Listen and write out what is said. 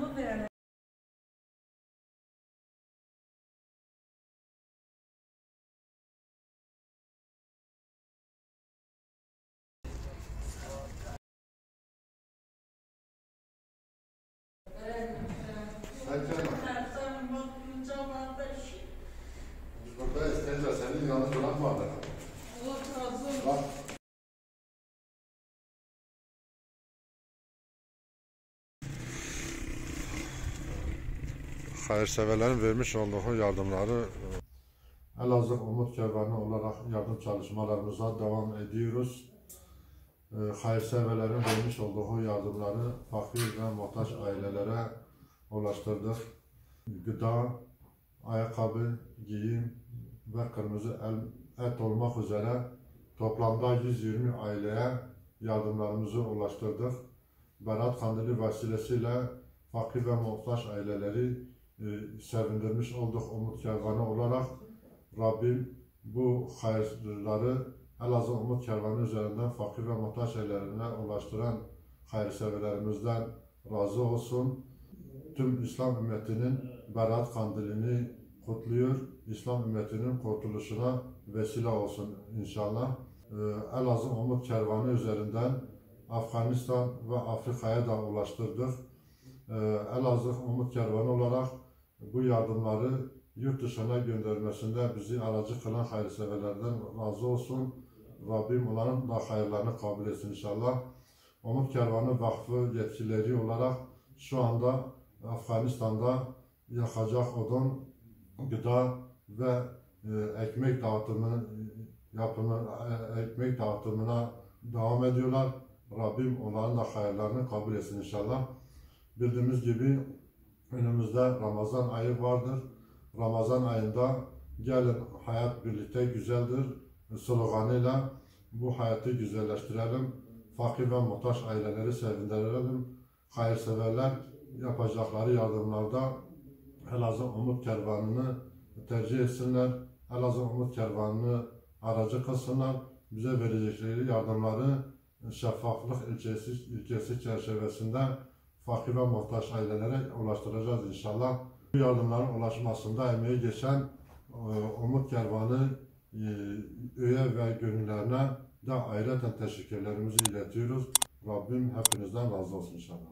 yardımı verelim. Burada istence senin yalnız bırakmadı. Bak. Hayırseverlerin vermiş olduğu yardımları Elazığ Umut Kervanı olarak yardım çalışmalarımıza devam ediyoruz. Hayırseverlerin vermiş olduğu yardımları fakir ve muhtaç ailelere ulaştırdık. Gıda, ayakkabı, giyim ve kırmızı et olmak üzere toplamda 120 aileye yardımlarımızı ulaştırdık. Berat Kandili vesilesiyle fakir ve muhtaç aileleri sevindirmiş olduk Umut Kervanı olarak. Rabbim bu hayırları Elazığ Umut Kervanı üzerinden fakir ve muhtaç ailelerine ulaştıran hayırseverlerimizden razı olsun. Tüm İslam ümmetinin Berat Kandilini kutluyor. İslam ümmetinin kurtuluşuna vesile olsun inşallah. Elazığ Umut Kervanı üzerinden Afganistan ve Afrika'ya da ulaştırdık. Elazığ Umut Kervanı olarak bu yardımları yurt dışına göndermesinde bizi aracı kılan hayırseverlerden razı olsun. Rabbim onların da hayırlarını kabul etsin inşallah. Umut Kervanı Vakfı yetkilileri olarak şu anda Afganistan'da yakacak odun, gıda ve ekmek dağıtımına devam ediyorlar. Rabbim onların da hayırlarını kabul etsin inşallah. Bildiğimiz gibi önümüzde Ramazan ayı vardır. Ramazan ayında gelin hayat birlikte güzeldir sloganıyla bu hayatı güzelleştirelim. Fakir ve muhtaç aileleri sevindirelim. Hayırseverler yapacakları yardımlarda Elazığ Umut Kervanı'nı tercih etsinler. Elazığ Umut Kervanı'nı aracı kılsınlar. Bize verecekleri yardımları şeffaflık ilkesi çerçevesinde fakir ve muhtaç ailelere ulaştıracağız inşallah. Bu yardımların ulaşmasında emeği geçen Umut Kervanı üye ve gönüllerine de ayrıca teşekkürlerimizi iletiyoruz. Rabbim hepinizden razı olsun inşallah.